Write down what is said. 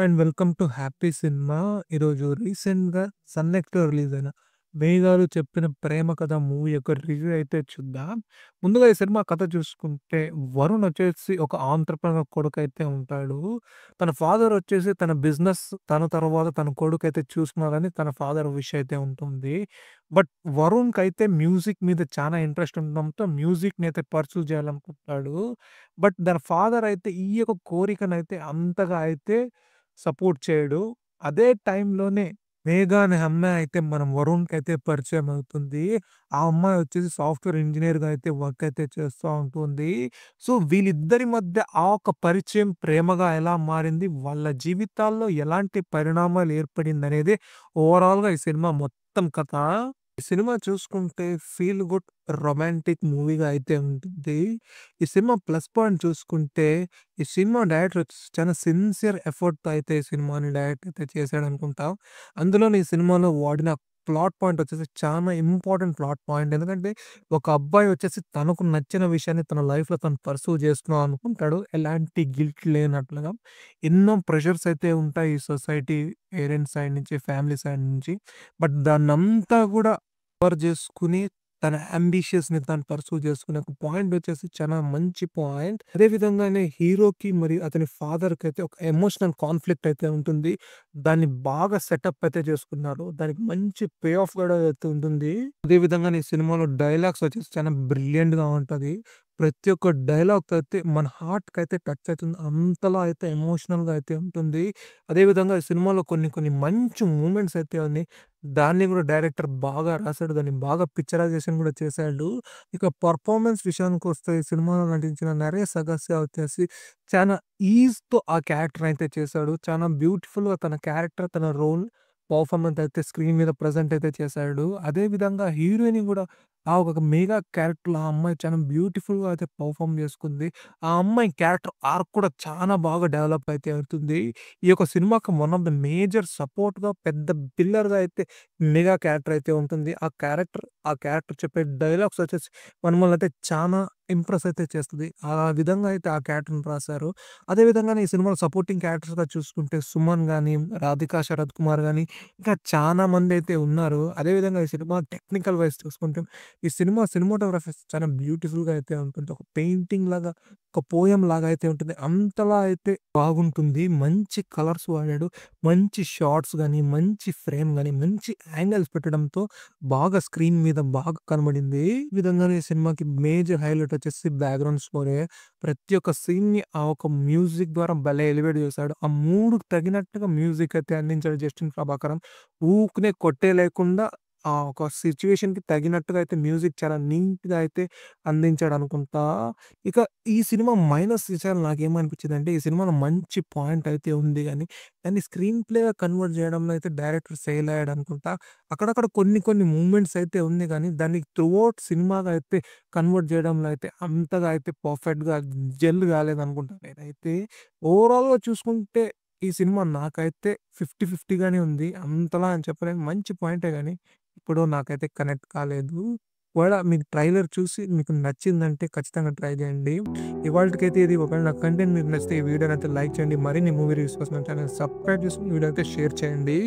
And welcome to happy cinema. ఈరోజు రీసెంట్‌గా sun నెక్ట్‌లో release అయిన 'మేఘాలు చెప్పిన ప్రేమ కథ' మూవీ యొక్క రివ్యూ అయితే చూద్దాం. ముందుగా ఈ సినిమా కథ చూసుకుంటే వరుణ్ వచ్చేసి ఒక ఆంత్రప్రెన్యూర్ కొడుకైతే ఉంటాడు. తన ఫాదర్ వచ్చేసి తన బిజినెస్ తన తర్వాత తన కొడుకైతే చూసుకున్నారని తన ఫాదర్ విష్ అయితే ఉంటుంది. బట్ వరుణ్‌కైతే మ్యూజిక్ మీద చాలా ఇంట్రెస్ట్ ఉండడంతో మ్యూజిక్‌ని అయితే పర్సూ చేయాలనుకుంటాడు. బట్ తన ఫాదర్ అయితే ఈ యొక్క కోరికనైతే అంతగా అయితే సపోర్ట్ చేయడు. అదే టైంలోనే మేఘ అనే అమ్మాయి అయితే మనం వరుణ్‌కైతే పరిచయం అవుతుంది. ఆ అమ్మాయి వచ్చేసి సాఫ్ట్‌వేర్ ఇంజినీర్‌గా అయితే వర్క్ అయితే చేస్తా ఉంటుంది. సో, వీళ్ళిద్దరి మధ్య ఆ ఒక్క పరిచయం ప్రేమగా ఎలా మారింది, వాళ్ళ జీవితాల్లో ఎలాంటి పరిణామాలు ఏర్పడిందనేదే ఓవరాల్‌గా ఈ సినిమా మొత్తం కథ. ఈ సినిమా చూసుకుంటే ఫీల్ గుడ్ రొమాంటిక్ మూవీగా అయితే ఉంటుంది. ఈ సినిమా ప్లస్ పాయింట్ చూసుకుంటే ఈ సినిమా డైరెక్టర్ వచ్చేసి చాలా సిన్సియర్ ఎఫర్ట్‌తో అయితే ఈ సినిమాని డైరెక్ట్ అయితే చేశాడనుకుంటా. అందులోను ఈ సినిమాలో వాడిన ప్లాట్ పాయింట్ వచ్చేసి చాలా ఇంపార్టెంట్ ప్లాట్ పాయింట్. ఎందుకంటే ఒక అబ్బాయి వచ్చేసి తనకు నచ్చిన విషయాన్ని తన లైఫ్‌లో తను పర్సూ చేసుకుందాం అనుకుంటాడు. ఎలాంటి గిల్ట్ లేనట్లుగా. ఎన్నో ప్రెషర్స్ అయితే ఉంటాయి ఈ సొసైటీ, పేరెంట్స్ సైడ్ నుంచి, ఫ్యామిలీ సైడ్ నుంచి. బట్ దాన్నంతా కూడా కవర్ చేసుకొని తన అంబిషియస్‌ని తను పర్సూ చేసుకునే ఒక పాయింట్ వచ్చేసి చాలా మంచి పాయింట్. అదే విధంగానే హీరోకి మరియు అతని ఫాదర్‌కైతే ఒక ఎమోషనల్ కాన్‌ఫ్లిక్ట్ అయితే ఉంటుంది. దాన్ని బాగా సెటప్ అయితే చేసుకున్నారు. దానికి మంచి పే ఆఫ్ కూడా అయితే ఉంటుంది. అదే విధంగానే ఈ సినిమాలో డైలాగ్స్ వచ్చేసి చాలా బ్రిలియంట్‌గా ఉంటది. ప్రతి ఒక్క డైలాగ్ అయితే మన హార్ట్‌కైతే టచ్ అవుతుంది. అంతలా అయితే ఎమోషనల్‌గా అయితే ఉంటుంది. అదే విధంగా ఈ సినిమాలో కొన్ని కొన్ని మంచి మూమెంట్స్ అయితే ఉన్నాయి. దాన్ని కూడా డైరెక్టర్ బాగా రాసాడు. దాన్ని బాగా పిక్చరైజేషన్ కూడా చేశాడు. ఇక పెర్ఫార్మన్స్ విషయానికొస్తే ఈ సినిమాలో నటించిన నరేష్ అగస్త్య వచ్చేసి చాలా ఈజ్‌తో ఆ క్యారెక్టర్ అయితే చేశాడు. చాలా బ్యూటిఫుల్‌గా తన క్యారెక్టర్, తన రోల్ పెర్ఫార్మన్స్ అయితే స్క్రీన్ మీద ప్రెజెంట్ అయితే చేశాడు. అదే విధంగా హీరోయిన్ కూడా ఆ ఒక మెగా క్యారెక్టర్‌లో ఆ అమ్మాయి చాలా బ్యూటిఫుల్‌గా అయితే పెర్ఫార్మ్ చేసుకుంది. ఆ అమ్మాయి క్యారెక్టర్ ఆర్క్ కూడా చాలా బాగా డెవలప్ అయితే అవుతుంది. ఈ యొక్క సినిమాకి వన్ ఆఫ్ ద మేజర్ సపోర్ట్‌గా పెద్ద పిల్లర్‌గా అయితే మెగా క్యారెక్టర్ అయితే ఉంటుంది. ఆ క్యారెక్టర్ చెప్పే డైలాగ్స్ వచ్చేసి మనమలైతే చానా ఇంప్రెస్ అయితే చేస్తది. ఆ విధంగా అయితే ఆ క్యారెక్టర్‌ని రాశారు. అదే విధంగానే ఈ సినిమాలో సపోర్టింగ్ క్యారెక్టర్స్‌గా చూసుకుంటే సుమన్ గాని, రాధికా శరత్ కుమార్ గాని ఇంకా చాలా మందైతే ఉన్నారు. అదే విధంగా ఈ సినిమా టెక్నికల్ వైస్ చూసుకుంటే ఈ సినిమా సినిమాటోగ్రఫీ చాలా బ్యూటిఫుల్‌గా అయితే ఉంటుంది. ఒక పెయింటింగ్ లాగా, ఒక పోయెమ్ లాగా అయితే ఉంటుంది. అంతలా అయితే బాగుంటుంది. మంచి కలర్స్ వాడాడు. మంచి షాట్స్ గాని, మంచి ఫ్రేమ్ గాని, మంచి యాంగిల్స్ పెట్టడంతో బాగా స్క్రీన్ మీద బాగా కనబడింది. ఈ విధంగానే ఈ సినిమాకి మేజర్ హైలైట్ వచ్చేసి బ్యాక్‌గ్రౌండ్ స్కోరే. ప్రతి ఒక్క సీన్‌ని ఆ ఒక మ్యూజిక్ ద్వారా భలే ఎలివేట్ చేశాడు. ఆ మూడ్‌కి తగినట్టుగా మ్యూజిక్ అయితే అందించాడు జస్టిన్ ప్రభాకరన్. ఊకనే కొట్టేయలేకుండా ఆ ఒక సిట్యుయేషన్‌కి తగినట్టుగా అయితే మ్యూజిక్ చాలా నీట్‌గా అయితే అందించాడనుకుంటా. ఇక ఈ సినిమా మైనస్ విషయాలు నాకేమనిపించిందంటే, ఈ సినిమాలో మంచి పాయింట్ అయితే ఉంది గానీ, దాన్ని స్క్రీన్ ప్లేగా కన్వర్ట్ చేయడంలో అయితే డైరెక్టర్ ఫెయిల్ అయ్యాడనుకుంటా. అక్కడక్కడ కొన్ని కొన్ని మూవ్‌మెంట్స్ అయితే ఉంది గానీ, దాన్ని త్రూఔట్ సినిమాగా అయితే కన్వర్ట్ చేయడంలో అయితే అంతగా అయితే పర్ఫెక్ట్‌గా జెల్ కాలేదనుకుంటా నేనైతే. ఓవరాల్‌గా చూసుకుంటే ఈ సినిమా నాకైతే 50, 50 గానే ఉంది. అంతలా అని చెప్పలేను. మంచి పాయింటే గానీ, ఇప్పుడు నాకైతే కనెక్ట్ కాలేదు. ఒకవేళ మీకు ట్రైలర్ చూసి మీకు నచ్చిందంటే ఖచ్చితంగా ట్రై చేయండి. ఇవాల్టికైతే ఇది. ఒకవేళ నా కంటెంట్ మీకు నచ్చితే ఈ వీడియోనైతే లైక్ చేయండి. మరిన్ని మూవీ రివ్యూస్ కోసం నా ఛానెల్ సబ్స్క్రైబ్ చేసుకొని వీడియో అయితే షేర్ చేయండి.